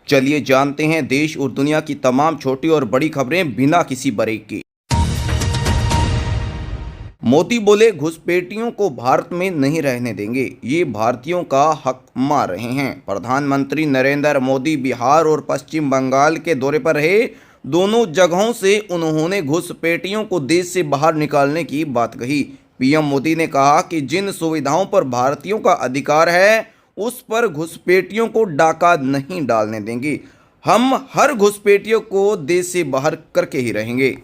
चलिए जानते हैं देश और दुनिया की तमाम छोटी और बड़ी खबरें बिना किसी ब्रेक के। मोदी बोले घुसपैठियों को भारत में नहीं रहने देंगे, ये भारतीयों का हक मार रहे हैं। प्रधानमंत्री नरेंद्र मोदी बिहार और पश्चिम बंगाल के दौरे पर रहे। दोनों जगहों से उन्होंने घुसपैठियों को देश से बाहर निकालने की बात कही। पीएम मोदी ने कहा कि जिन सुविधाओं पर भारतीयों का अधिकार है उस पर घुसपैठियों को डाका नहीं डालने देंगे। हम हर घुसपैठियों को देश से बाहर करके ही रहेंगे।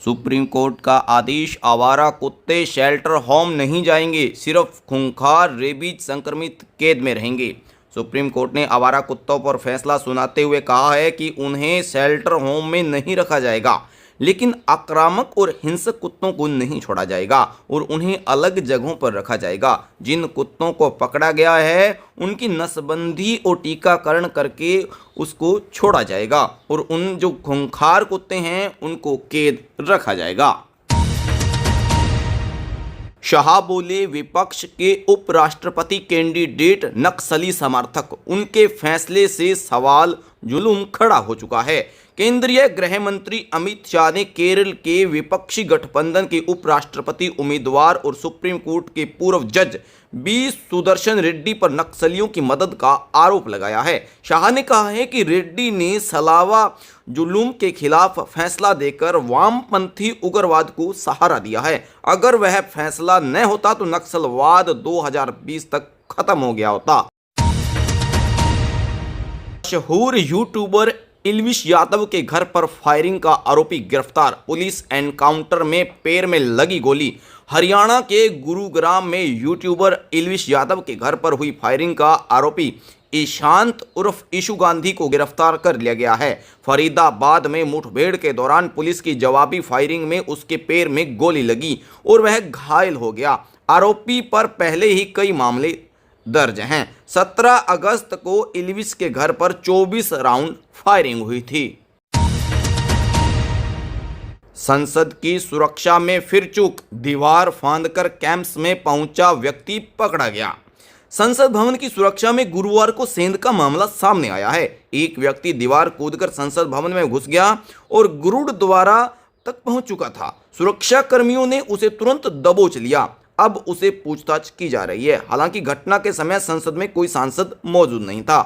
सुप्रीम कोर्ट का आदेश, आवारा कुत्ते शेल्टर होम नहीं जाएंगे, सिर्फ खूंखार रेबीज संक्रमित कैद में रहेंगे। सुप्रीम कोर्ट ने आवारा कुत्तों पर फैसला सुनाते हुए कहा है कि उन्हें शेल्टर होम में नहीं रखा जाएगा, लेकिन आक्रामक और हिंसक कुत्तों को नहीं छोड़ा जाएगा और उन्हें अलग जगहों पर रखा जाएगा। जिन कुत्तों को पकड़ा गया है उनकी नसबंदी और टीकाकरण करके उसको छोड़ा जाएगा और उन जो खूंखार कुत्ते हैं उनको कैद रखा जाएगा। शाह बोले विपक्ष के उपराष्ट्रपति कैंडिडेट नक्सली समर्थक, उनके फैसले से सवाल जुल्म खड़ा हो चुका है। केंद्रीय गृह मंत्री अमित शाह ने केरल के विपक्षी गठबंधन के उपराष्ट्रपति उम्मीदवार और सुप्रीम कोर्ट के पूर्व जज बी सुदर्शन रेड्डी पर नक्सलियों की मदद का आरोप लगाया है। शाह ने कहा है कि रेड्डी ने सलावा जुलूम के खिलाफ फैसला देकर वामपंथी उग्रवाद को सहारा दिया है। अगर वह फैसला न होता तो नक्सलवाद 2020 तक खत्म हो गया होता। मशहूर यूट्यूबर इल्विश यादव के घर पर फायरिंग का आरोपी गिरफ्तार, पुलिस एनकाउंटर में पैर में लगी गोली। हरियाणा के गुरुग्राम में यूट्यूबर इल्विश यादव के घर पर हुई फायरिंग का आरोपी ईशांत उर्फ ईशु गांधी को गिरफ्तार कर लिया गया है। फरीदाबाद में मुठभेड़ के दौरान पुलिस की जवाबी फायरिंग में उसके पैर में गोली लगी और वह घायल हो गया। आरोपी पर पहले ही कई मामले दर्ज हैं। 17 अगस्त को इल्विश के घर पर 24 राउंड फायरिंग हुई थी। संसद की सुरक्षा में फिर चूक, दीवार फांदकर कैंप्स में पहुंचा व्यक्ति पकड़ा गया। संसद भवन की सुरक्षा में गुरुवार को सेंध का मामला सामने आया है। एक व्यक्ति दीवार कूदकर संसद भवन में घुस गया और गुरुद्वारा तक पहुंच चुका था। सुरक्षा कर्मियों ने उसे तुरंत दबोच लिया। अब उसे पूछताछ की जा रही है। हालांकि घटना के समय संसद में कोई सांसद मौजूद नहीं था।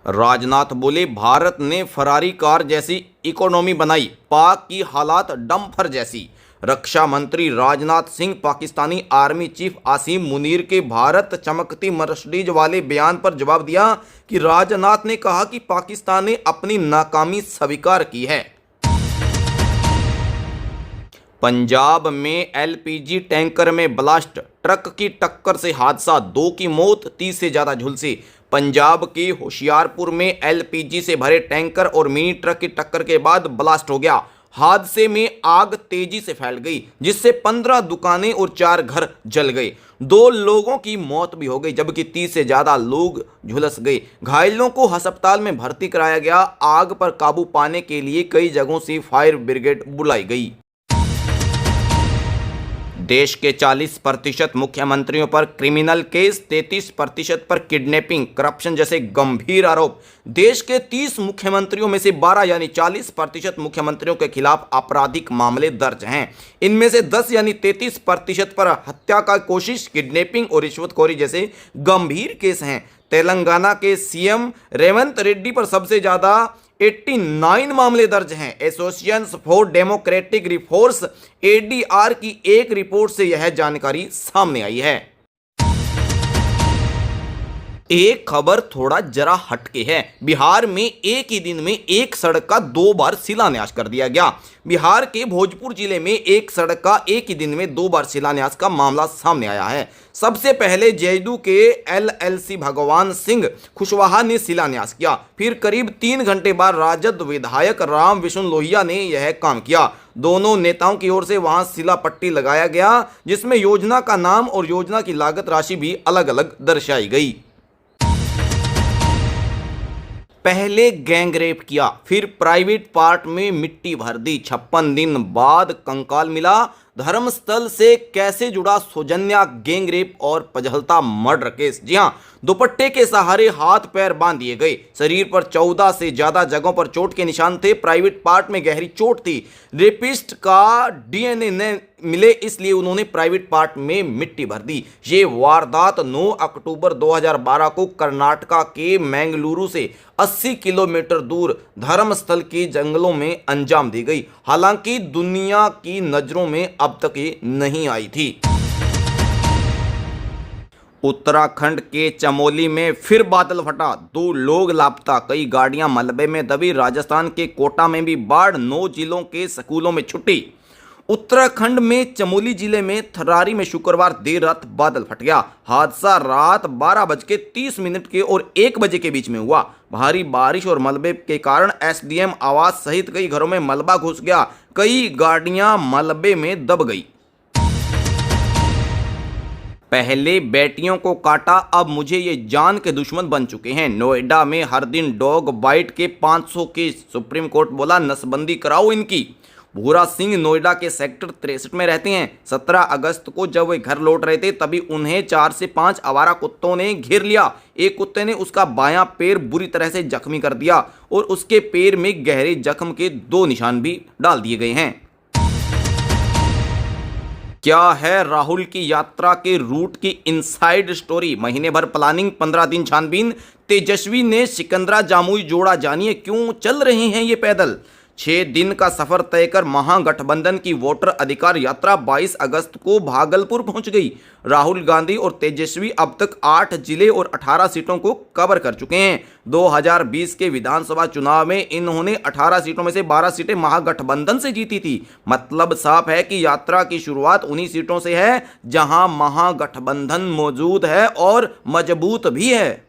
राजनाथ बोले भारत ने फरारी कार जैसी इकोनॉमी बनाई, पाक की हालात डंपर जैसी। रक्षा मंत्री राजनाथ सिंह पाकिस्तानी आर्मी चीफ आसिम मुनीर के भारत चमकती मर्सिडीज वाले बयान पर जवाब दिया कि राजनाथ ने कहा कि पाकिस्तान ने अपनी नाकामी स्वीकार की है। पंजाब में एलपीजी टैंकर में ब्लास्ट, ट्रक की टक्कर से हादसा, 2 की मौत, 30 से ज्यादा झुलसे। पंजाब के होशियारपुर में एलपीजी से भरे टैंकर और मिनी ट्रक की टक्कर के बाद ब्लास्ट हो गया। हादसे में आग तेजी से फैल गई, जिससे 15 दुकानें और 4 घर जल गए। 2 लोगों की मौत भी हो गई, जबकि 30 से ज्यादा लोग झुलस गए। घायलों को अस्पताल में भर्ती कराया गया। आग पर काबू पाने के लिए कई जगहों से फायर ब्रिगेड बुलाई गई। देश के 40% मुख्यमंत्रियों पर क्रिमिनल केस, 33% पर किडनैपिंग, करप्शन जैसे गंभीर आरोप। देश के 30 मुख्यमंत्रियों में से 12 यानी 40% मुख्यमंत्रियों के खिलाफ आपराधिक मामले दर्ज हैं। इनमें से 10 यानी 33% पर हत्या का कोशिश, किडनैपिंग और रिश्वतखोरी जैसे गंभीर केस हैं। तेलंगाना के सीएम रेवंत रेड्डी पर सबसे ज्यादा 89 मामले दर्ज हैं। Association for democratic reforms ADR की एक रिपोर्ट से यह जानकारी सामने आई है। एक खबर थोड़ा जरा हटके है। बिहार में एक ही दिन में एक सड़क का 2 बार शिलान्यास कर दिया गया। बिहार के भोजपुर जिले में एक सड़क का एक ही दिन में 2 बार शिलान्यास का मामला सामने आया है। सबसे पहले जयदू के एलएलसी भगवान सिंह कुशवाहा ने शिलान्यास किया, फिर करीब 3 घंटे बाद राजद विधायक राम विष्णु लोहिया ने यह काम किया। दोनों नेताओं की ओर से वहां शिला पट्टी लगाया गया, जिसमें योजना का नाम और योजना की लागत राशि भी अलग अलग दर्शाई गई। पहले गैंग रेप किया, फिर प्राइवेट पार्ट में मिट्टी भर दी, 56 दिन बाद कंकाल मिला, धर्मस्थल से कैसे जुड़ा सौजन्या गैंगरेप और पजहलता मर्डर केस। जी हां, दुपट्टे के सहारे हाथ पैर बांध दिए गए। शरीर पर 14 से ज्यादा जगहों पर चोट के निशान थे। प्राइवेट पार्ट में गहरी चोट थी। रेपिस्ट का डीएनए न मिले इसलिए उन्होंने प्राइवेट पार्ट में मिट्टी भर दी। ये वारदात 9 अक्टूबर 2012 को कर्नाटका के मैंगलुरु से 80 किलोमीटर दूर धर्मस्थल के जंगलों में अंजाम दी गई। हालांकि दुनिया की नजरों में अब तक ये नहीं आई थी। उत्तराखंड के चमोली में फिर बादल फटा, 2 लोग लापता, कई गाड़ियां मलबे में दबी। राजस्थान के कोटा में भी बाढ़, 9 जिलों के स्कूलों में छुट्टी। उत्तराखंड में चमोली जिले में थरारी में शुक्रवार देर रात बादल फट गया। हादसा रात 12:30 के और 1 बजे के बीच में हुआ। भारी बारिश और मलबे के कारण एसडीएम आवास सहित कई घरों में मलबा घुस गया। कई गाड़ियां मलबे में दब गई। पहले बेटियों को काटा, अब मुझे ये जान के दुश्मन बन चुके हैं। नोएडा में हर दिन डॉग बाइट के 500 केस, सुप्रीम कोर्ट बोला नसबंदी कराओ इनकी। भूरा सिंह नोएडा के सेक्टर 63 में रहते हैं। 17 अगस्त को जब वे घर लौट रहे थे तभी उन्हें 4 से 5 आवारा कुत्तों ने घेर लिया। एक कुत्ते ने उसका बायां पैर बुरी तरह से जख्मी कर दिया और उसके पैर में गहरे जख्म के 2 निशान भी डाल दिए गए हैं। क्या है राहुल की यात्रा के रूट की इनसाइड स्टोरी? महीने भर प्लानिंग, 15 दिन छानबीन। तेजस्वी ने सिकंदरा जामुई जोड़ा, जानिए क्यों चल रहे हैं ये पैदल। 6 दिन का सफर तय कर महागठबंधन की वोटर अधिकार यात्रा 22 अगस्त को भागलपुर पहुंच गई। राहुल गांधी और तेजस्वी अब तक 8 जिले और 18 सीटों को कवर कर चुके हैं। 2020 के विधानसभा चुनाव में इन्होंने 18 सीटों में से 12 सीटें महागठबंधन से जीती थी। मतलब साफ है कि यात्रा की शुरुआत उन्हीं सीटों से है जहां महागठबंधन मौजूद है और मजबूत भी है।